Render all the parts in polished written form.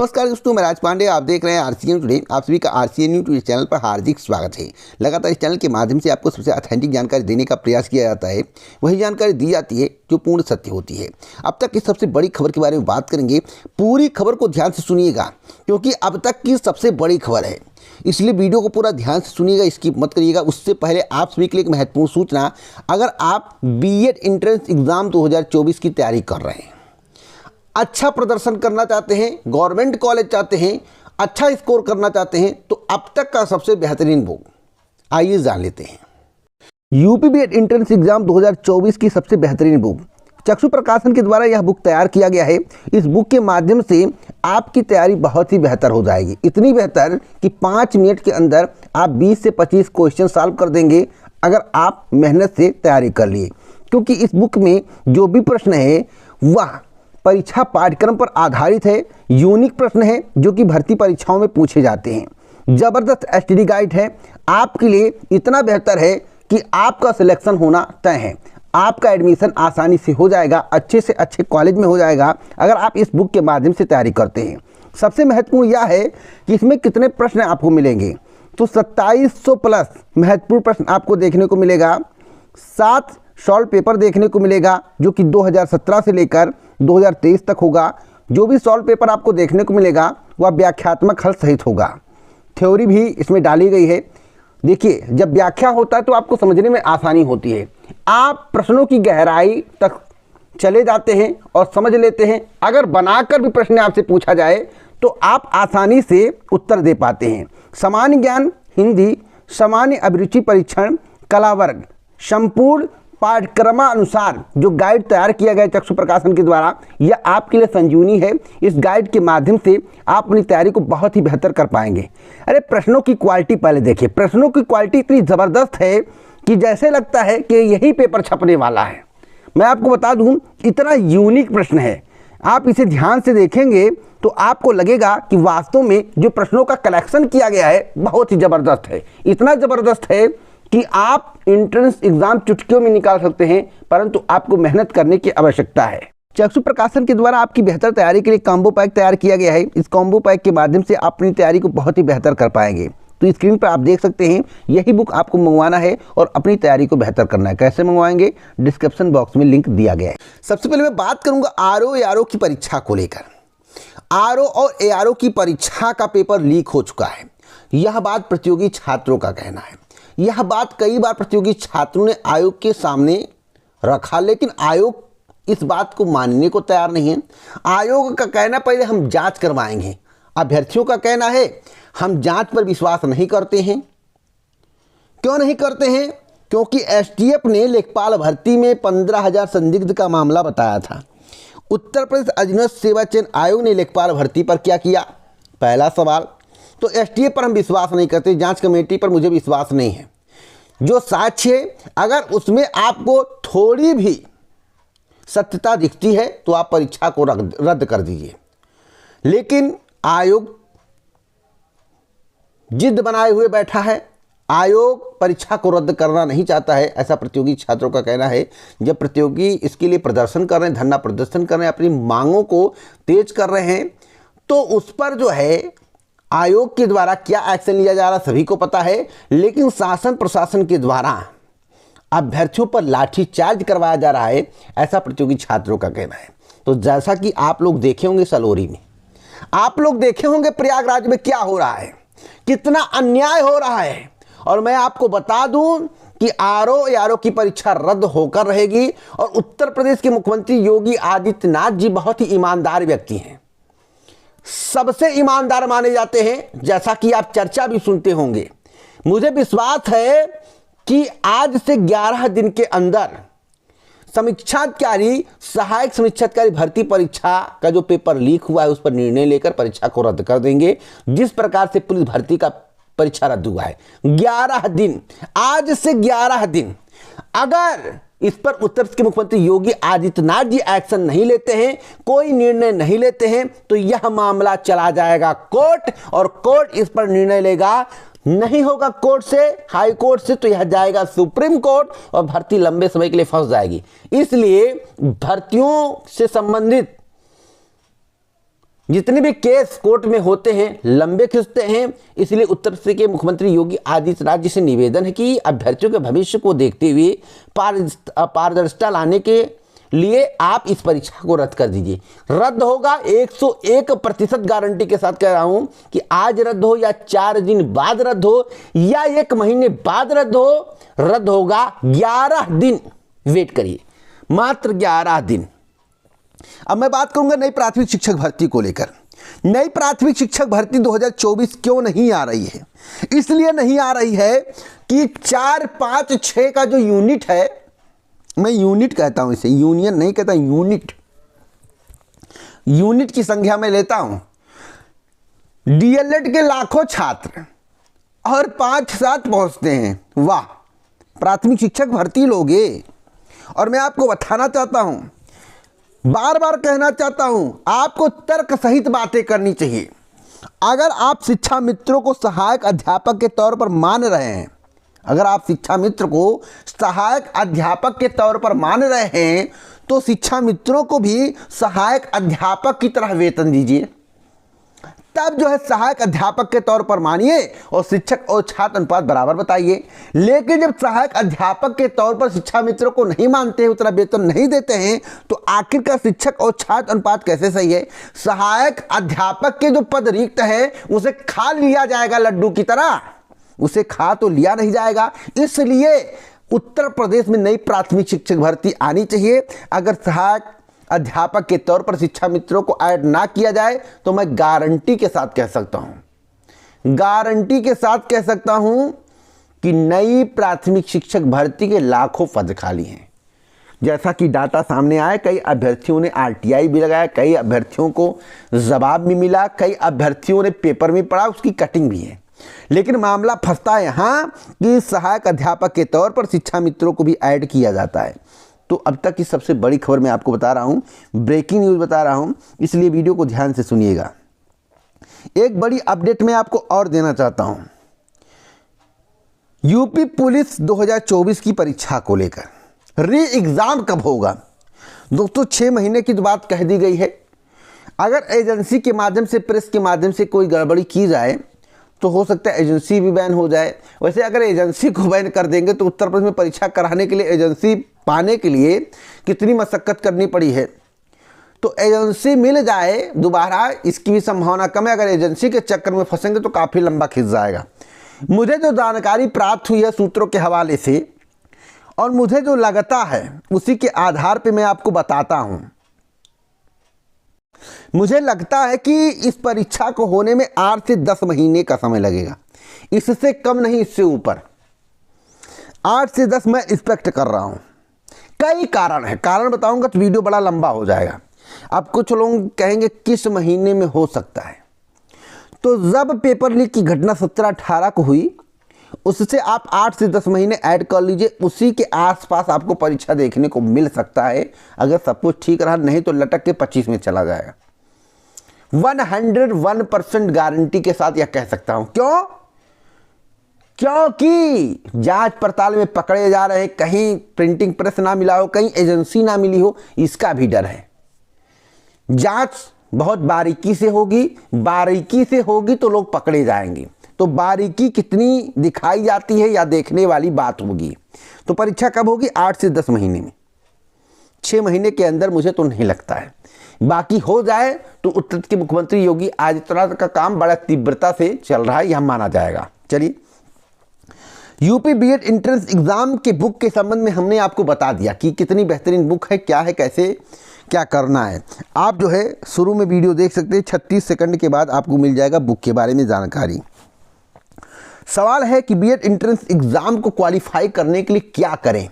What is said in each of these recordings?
नमस्कार दोस्तों, मैं राज पांडे। आप देख रहे हैं आरसीएन टुडे। आप सभी का आरसीएन न्यूज टुडे चैनल पर हार्दिक स्वागत है। लगातार इस चैनल के माध्यम से आपको सबसे ऑथेंटिक जानकारी देने का प्रयास किया जाता है। वही जानकारी दी जाती है जो पूर्ण सत्य होती है। अब तक की सबसे बड़ी खबर के बारे में बात करेंगे। पूरी खबर को ध्यान से सुनिएगा क्योंकि अब तक की सबसे बड़ी खबर है, इसलिए वीडियो को पूरा ध्यान से सुनिएगा, स्किप मत करिएगा। उससे पहले आप सभी के लिए एक महत्वपूर्ण सूचना, अगर आप बीएड एंट्रेंस एग्जाम 2024 की तैयारी कर रहे हैं, अच्छा प्रदर्शन करना चाहते हैं, गवर्नमेंट कॉलेज चाहते हैं, अच्छा स्कोर करना चाहते हैं, तो अब तक का सबसे बेहतरीन बुक आइए जान लेते हैं। यूपी बीएड एंट्रेंस एग्जाम 2024 की सबसे बेहतरीन बुक चक्षु प्रकाशन के द्वारा यह बुक तैयार किया गया है। इस बुक के माध्यम से आपकी तैयारी बहुत ही बेहतर हो जाएगी, इतनी बेहतर कि 5 मिनट के अंदर आप 20 से 25 क्वेश्चन सॉल्व कर देंगे अगर आप मेहनत से तैयारी कर लिए। क्योंकि इस बुक में जो भी प्रश्न है वह परीक्षा पाठ्यक्रम पर आधारित है, यूनिक प्रश्न है जो कि भर्ती परीक्षाओं में पूछे जाते हैं। जबरदस्त एसटीडी गाइड है, आपके लिए इतना बेहतर है कि आपका सिलेक्शन होना तय है। आपका एडमिशन आसानी से हो जाएगा, अच्छे से अच्छे कॉलेज में हो जाएगा अगर आप इस बुक के माध्यम से तैयारी करते हैं। सबसे महत्वपूर्ण यह है कि इसमें कितने प्रश्न आपको मिलेंगे, तो 2700 प्लस महत्वपूर्ण प्रश्न आपको देखने को मिलेगा। 7 सॉल्व पेपर देखने को मिलेगा जो कि 2017 से लेकर 2023 तक होगा। जो भी सॉल्व पेपर आपको देखने को मिलेगा वह व्याख्यात्मक हल सहित होगा। थ्योरी भी इसमें डाली गई है। देखिए, जब व्याख्या होता है तो आपको समझने में आसानी होती है, आप प्रश्नों की गहराई तक चले जाते हैं और समझ लेते हैं। अगर बनाकर भी प्रश्न आपसे पूछा जाए तो आप आसानी से उत्तर दे पाते हैं। सामान्य ज्ञान, हिंदी, सामान्य अभिरुचि परीक्षण, कला वर्ग, संपूर्ण पाठ्यक्रमानुसार जो गाइड तैयार किया गया चक्षु प्रकाशन के द्वारा, यह आपके लिए संजीवनी है। इस गाइड के माध्यम से आप अपनी तैयारी को बहुत ही बेहतर कर पाएंगे। अरे प्रश्नों की क्वालिटी पहले देखिए, प्रश्नों की क्वालिटी इतनी ज़बरदस्त है कि जैसे लगता है कि यही पेपर छपने वाला है। मैं आपको बता दूं, इतना यूनिक प्रश्न है। आप इसे ध्यान से देखेंगे तो आपको लगेगा कि वास्तव में जो प्रश्नों का कलेक्शन किया गया है बहुत ही ज़बरदस्त है। इतना ज़बरदस्त है कि आप एंट्रेंस एग्जाम चुटकियों में निकाल सकते हैं, परंतु आपको मेहनत करने की आवश्यकता है। चक्षु प्रकाशन के द्वारा आपकी बेहतर तैयारी के लिए कॉम्बो पैक तैयार किया गया है। इस कॉम्बो पैक के माध्यम से आप अपनी तैयारी को बहुत ही बेहतर कर पाएंगे। तो स्क्रीन पर आप देख सकते हैं, यही बुक आपको मंगवाना है और अपनी तैयारी को बेहतर करना है। कैसे मंगवाएंगे, डिस्क्रिप्शन बॉक्स में लिंक दिया गया है। सबसे पहले मैं बात करूंगा आरओ एआरओ की परीक्षा को लेकर। आरओ और एआरओ की परीक्षा का पेपर लीक हो चुका है, यह बात प्रतियोगी छात्रों का कहना है। यह बात कई बार प्रतियोगी छात्रों ने आयोग के सामने रखा, लेकिन आयोग इस बात को मानने को तैयार नहीं है। आयोग का कहना पहले हम जांच करवाएंगे, अभ्यर्थियों का कहना है हम जांच पर विश्वास नहीं करते हैं। क्यों नहीं करते हैं? क्योंकि एसटीएफ ने लेखपाल भर्ती में 15,000 संदिग्ध का मामला बताया था। उत्तर प्रदेश अधीनस्थ सेवा चयन आयोग ने लेखपाल भर्ती पर क्या किया? पहला सवाल, तो एसटीएफ पर हम विश्वास नहीं करते, जांच कमेटी पर मुझे विश्वास नहीं है। जो साक्ष्य अगर उसमें आपको थोड़ी भी सत्यता दिखती है तो आप परीक्षा को रद्द कर दीजिए। लेकिन आयोग जिद बनाए हुए बैठा है, आयोग परीक्षा को रद्द करना नहीं चाहता है, ऐसा प्रतियोगी छात्रों का कहना है। जब प्रतियोगी इसके लिए प्रदर्शन कर रहे हैं, धरना प्रदर्शन कर रहे हैं, अपनी मांगों को तेज कर रहे हैं, तो उस पर जो है आयोग के द्वारा क्या एक्शन लिया जा रहा सभी को पता है। लेकिन शासन प्रशासन के द्वारा अभ्यर्थियों पर लाठीचार्ज करवाया जा रहा है, ऐसा प्रतियोगी छात्रों का कहना है। तो जैसा कि आप लोग देखे होंगे सलोरी में, आप लोग देखे होंगे प्रयागराज में क्या हो रहा है, कितना अन्याय हो रहा है। और मैं आपको बता दूं कि आरओ एआरओ की परीक्षा रद्द होकर रहेगी। और उत्तर प्रदेश के मुख्यमंत्री योगी आदित्यनाथ जी बहुत ही ईमानदार व्यक्ति हैं, सबसे ईमानदार माने जाते हैं, जैसा कि आप चर्चा भी सुनते होंगे। मुझे विश्वास है कि आज से 11 दिन के अंदर समीक्षाधिकारी, सहायक समीक्षाधिकारी भर्ती परीक्षा का जो पेपर लीक हुआ है उस पर निर्णय लेकर परीक्षा को रद्द कर देंगे। जिस प्रकार से पुलिस भर्ती का परीक्षा रद्द हुआ है, 11 दिन, आज से 11 दिन, अगर इस पर उत्तर प्रदेश के मुख्यमंत्री योगी आदित्यनाथ जी एक्शन नहीं लेते हैं, कोई निर्णय नहीं लेते हैं, तो यह मामला चला जाएगा कोर्ट और कोर्ट इस पर निर्णय लेगा। नहीं होगा कोर्ट से, हाई कोर्ट से, तो यह जाएगा सुप्रीम कोर्ट और भर्ती लंबे समय के लिए फंस जाएगी। इसलिए भर्तियों से संबंधित जितने भी केस कोर्ट में होते हैं लंबे खिंचते हैं। इसलिए उत्तर प्रदेश के मुख्यमंत्री योगी आदित्यनाथ जी से निवेदन है कि अभ्यर्थियों के भविष्य को देखते हुए पारदर्शिता लाने के लिए आप इस परीक्षा को रद्द कर दीजिए। रद्द होगा 101% गारंटी के साथ कह रहा हूं कि आज रद्द हो या 4 दिन बाद रद्द हो या 1 महीने बाद रद्द हो, रद्द होगा। 11 दिन वेट करिए, मात्र 11 दिन। अब मैं बात करूंगा नई प्राथमिक शिक्षक भर्ती को लेकर। नई प्राथमिक शिक्षक भर्ती 2024 क्यों नहीं आ रही है? इसलिए नहीं आ रही है कि 4, 5, 6 का जो यूनिट है, मैं यूनिट कहता हूं इसे, यूनियन नहीं कहता, यूनिट की संख्या में लेता हूं। डीएलएड के लाखों छात्र और 5-7 पहुंचते हैं। वाह, प्राथमिक शिक्षक भर्ती लोगे। और मैं आपको बताना चाहता हूं, बार बार कहना चाहता हूं, आपको तर्क सहित बातें करनी चाहिए। अगर आप शिक्षा मित्रों को सहायक अध्यापक के तौर पर मान रहे हैं, अगर आप शिक्षा मित्र को सहायक अध्यापक के तौर पर मान रहे हैं, तो शिक्षा मित्रों को भी सहायक अध्यापक की तरह वेतन दीजिए। तब जो है सहायक अध्यापक के तौर पर मानिए और शिक्षक और छात्र अनुपात बराबर बताइए। लेकिन जब सहायक अध्यापक के तौर पर शिक्षा मित्रों को नहीं मानते हैं, उतना वेतन नहीं देते हैं, तो आखिरकार शिक्षक और छात्र अनुपात कैसे सही है? सहायक अध्यापक के जो पद रिक्त है उसे खा लिया जाएगा लड्डू की तरह, उसे खा तो लिया नहीं जाएगा। इसलिए उत्तर प्रदेश में नई प्राथमिक शिक्षक भर्ती आनी चाहिए। अगर सहायक अध्यापक के तौर पर शिक्षा मित्रों को ऐड ना किया जाए तो मैं गारंटी के साथ कह सकता हूं, गारंटी के साथ कह सकता हूं कि नई प्राथमिक शिक्षक भर्ती के लाखों पद खाली हैं। जैसा कि डाटा सामने आया, कई अभ्यर्थियों ने आरटीआई भी लगाया, कई अभ्यर्थियों को जवाब भी मिला, कई अभ्यर्थियों ने पेपर में पढ़ा, उसकी कटिंग भी है। लेकिन मामला फंसता है यहां कि सहायक अध्यापक के तौर पर शिक्षा मित्रों को भी ऐड किया जाता है। तो अब तक की सबसे बड़ी खबर मैं आपको बता रहा हूं, ब्रेकिंग न्यूज़ बता रहा हूं, इसलिए वीडियो को ध्यान से सुनिएगा। एक बड़ी अपडेट मैं आपको और देना चाहता हूं। यूपी पुलिस 2024 की परीक्षा को लेकर री एग्जाम कब होगा? दोस्तों 6 महीने की तो बात कह दी गई है। अगर एजेंसी के माध्यम से, प्रेस के माध्यम से कोई गड़बड़ी की जाए तो हो सकता है एजेंसी भी बैन हो जाए। वैसे अगर एजेंसी को बैन कर देंगे तो उत्तर प्रदेश में परीक्षा कराने के लिए एजेंसी पाने के लिए कितनी मशक्कत करनी पड़ी है। तो एजेंसी मिल जाए दोबारा, इसकी भी संभावना कम है। अगर एजेंसी के चक्कर में फंसेंगे तो काफ़ी लंबा खिंच जाएगा। मुझे जो जानकारी प्राप्त हुई है सूत्रों के हवाले से, और मुझे जो लगता है उसी के आधार पर मैं आपको बताता हूँ। मुझे लगता है कि इस परीक्षा को होने में 8 से 10 महीने का समय लगेगा, इससे कम नहीं, इससे ऊपर। 8 से 10 मैं एक्सपेक्ट कर रहा हूं। कई कारण है, कारण बताऊंगा तो वीडियो बड़ा लंबा हो जाएगा। अब कुछ लोग कहेंगे किस महीने में हो सकता है, तो जब पेपर लीक की घटना 17-18 को हुई, उससे आप 8 से 10 महीने ऐड कर लीजिए। उसी के आसपास आपको परीक्षा देखने को मिल सकता है, अगर सब कुछ ठीक रहा। नहीं तो लटक के 25 में चला जाएगा। 101% गारंटी के साथ यह कह सकता हूं। क्यों? क्योंकि जांच पड़ताल में पकड़े जा रहे हैं, कहीं प्रिंटिंग प्रेस ना मिला हो, कहीं एजेंसी ना मिली हो, इसका भी डर है। जांच बहुत बारीकी से होगी, बारीकी से होगी तो लोग पकड़े जाएंगे। तो बारीकी कितनी दिखाई जाती है या देखने वाली बात होगी। तो परीक्षा कब होगी? 8 से 10 महीने में। 6 महीने के अंदर मुझे तो नहीं लगता है। बाकी हो जाए तो उत्तर प्रदेश के मुख्यमंत्री योगी आदित्यनाथ का काम बड़ा तीव्रता से चल रहा है, यह माना जाएगा। चलिए, यूपी बीएड एंट्रेंस एग्जाम के बुक के संबंध में हमने आपको बता दिया कि कितनी बेहतरीन बुक है, क्या है, कैसे क्या करना है। आप जो है शुरू में वीडियो देख सकते हैं, 36 सेकंड के बाद आपको मिल जाएगा बुक के बारे में जानकारी। सवाल है कि बीएड एंट्रेंस एग्जाम को क्वालिफाई करने के लिए क्या करें।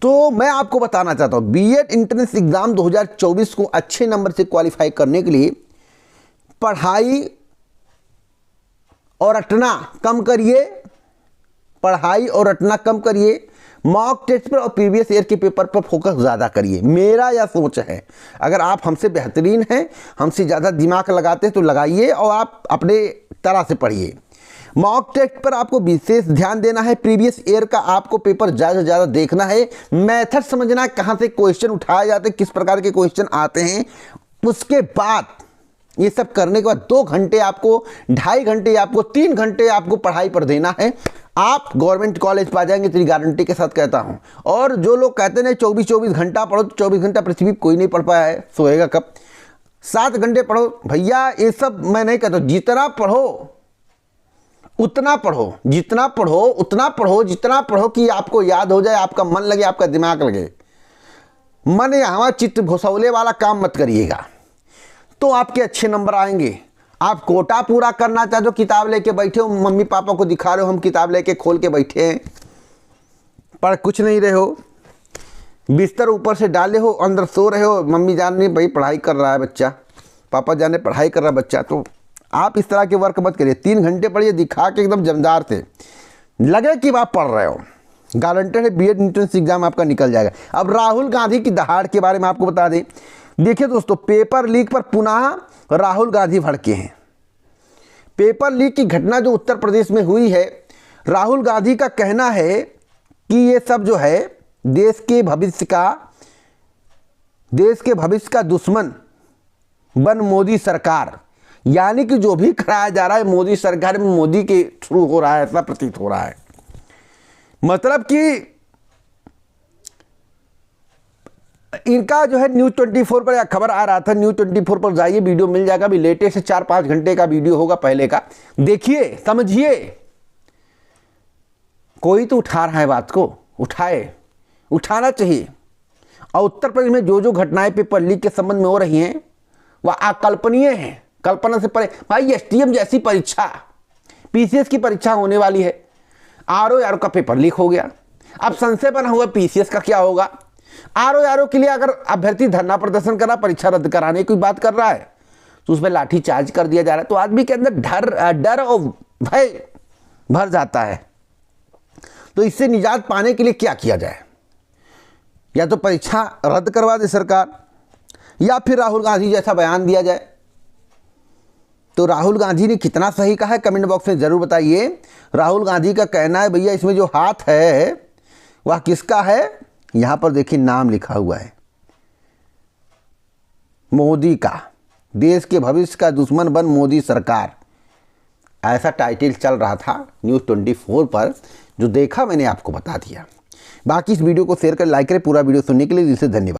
तो मैं आपको बताना चाहता हूं, बीएड एंट्रेंस एग्जाम 2024 को अच्छे नंबर से क्वालिफाई करने के लिए पढ़ाई और रटना कम करिए, पढ़ाई और रटना कम करिए। मॉक टेस्ट पर और प्रीवियस ईयर के पेपर पर फोकस ज़्यादा करिए। मेरा यह सोच है, अगर आप हमसे बेहतरीन हैं, हमसे ज़्यादा दिमाग लगाते हैं तो लगाइए और आप अपने तरह से पढ़िए। मॉक टेस्ट पर आपको विशेष ध्यान देना है। प्रीवियस ईयर का आपको पेपर ज़्यादा से ज़्यादा देखना है, मेथड समझना है, कहाँ से क्वेश्चन उठाए जाते हैं, किस प्रकार के क्वेश्चन आते हैं। ये सब करने के बाद 2 घंटे आपको, 2.5 घंटे आपको, 3 घंटे आपको पढ़ाई पर देना है। आप गवर्नमेंट कॉलेज पा जाएंगे, तेरी गारंटी के साथ कहता हूँ। और जो लोग कहते हैं 24 घंटा पढ़ो, तो 24 घंटा पृथ्वी कोई नहीं पढ़ पाया है, सोएगा कब? 7 घंटे पढ़ो भैया। ये सब मैं नहीं कहता, जितना पढ़ो उतना पढ़ो, जितना पढ़ो उतना पढ़ो, जितना पढ़ो कि आपको याद हो जाए, आपका मन लगे, आपका दिमाग लगे। मन यहाँ चित्त घुसौले वाला काम मत करिएगा, तो आपके अच्छे नंबर आएंगे। आप कोटा पूरा करना चाहते हो, किताब लेके बैठे हो, मम्मी पापा को दिखा रहे हो हम किताब लेके खोल के बैठे हैं, पढ़ कुछ नहीं रहे हो, बिस्तर ऊपर से डाले हो, अंदर सो रहे हो, मम्मी जान नहीं भाई पढ़ाई कर रहा है बच्चा, पापा जाने पढ़ाई कर रहा है बच्चा, तो आप इस तरह के वर्क मत करिए। 3 घंटे पढ़िए, दिखा के एकदम जमदार से लगे कि आप पढ़ रहे हो। गारंटेड है बीएड एंट्रेंस एग्जाम आपका निकल जाएगा। अब राहुल गांधी की दहाड़ के बारे में आपको बता दें। देखिए दोस्तों, पेपर लीक पर पुनः राहुल गांधी भड़के हैं। पेपर लीक की घटना जो उत्तर प्रदेश में हुई है, राहुल गांधी का कहना है कि ये सब जो है देश के भविष्य का दुश्मन बन मोदी सरकार, यानी कि जो भी कराया जा रहा है मोदी सरकार में मोदी के थ्रू हो रहा है, ऐसा प्रतीत हो रहा है। मतलब कि इनका जो है न्यूज़ 24 पर खबर आ रहा था, न्यूज़ 24 पर जाइए, वीडियो मिल जाएगा। अभी लेटेस्ट 4-5 घंटे का वीडियो होगा पहले का, देखिए समझिए। कोई तो उठा रहा है बात को, उठाना चाहिए। और उत्तर प्रदेश में जो जो घटनाएं पेपर लीक के संबंध में हो रही हैं वह अकल्पनीय हैं, कल्पना से परे। भाई एसटीएम जैसी परीक्षा, पीसीएस की परीक्षा होने वाली है, आरओ का पेपर लीक हो गया। अब संशय बना हुआ पीसीएस का क्या होगा। आरओ के लिए अगर अभ्यर्थी धरना प्रदर्शन कर रहा, परीक्षा रद्द कराने की बात कर रहा है, तो उसमें लाठी चार्ज कर दिया जा रहा है, तो आदमी के अंदर डर और भय भर जाता है। तो इससे निजात पाने के लिए क्या किया जाए? या तो परीक्षा रद्द करवा दे सरकार, या फिर राहुल गांधी जैसा बयान दिया जाए। तो राहुल गांधी ने कितना सही कहा है कमेंट बॉक्स में जरूर बताइए। राहुल गांधी का कहना है भैया इसमें जो हाथ है वह किसका है? यहां पर देखिए नाम लिखा हुआ है, मोदी का। देश के भविष्य का दुश्मन बन मोदी सरकार, ऐसा टाइटल चल रहा था न्यूज़ 24 पर। जो देखा मैंने आपको बता दिया। बाकी इस वीडियो को शेयर कर, लाइक करें। पूरा वीडियो सुनने के लिए दिल से धन्यवाद।